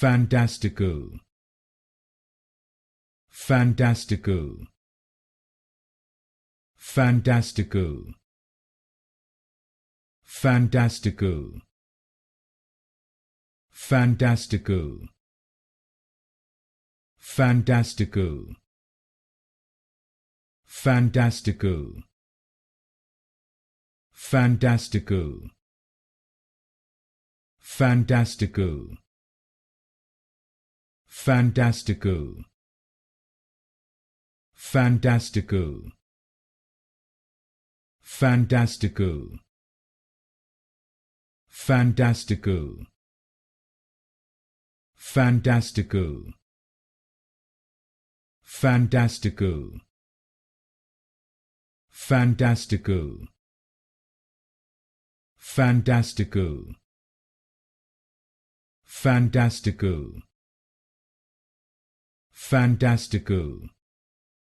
Fantastical. Fantastical. Fantastical. Fantastical. Fantastical. Fantastical. Fantastical. Fantastical. Fantastical. Fantastical. Fantastical. Fantastical. Fantastical. Fantastical. Fantastical. Fantastical. Fantastical. Fantastical. Fantastical.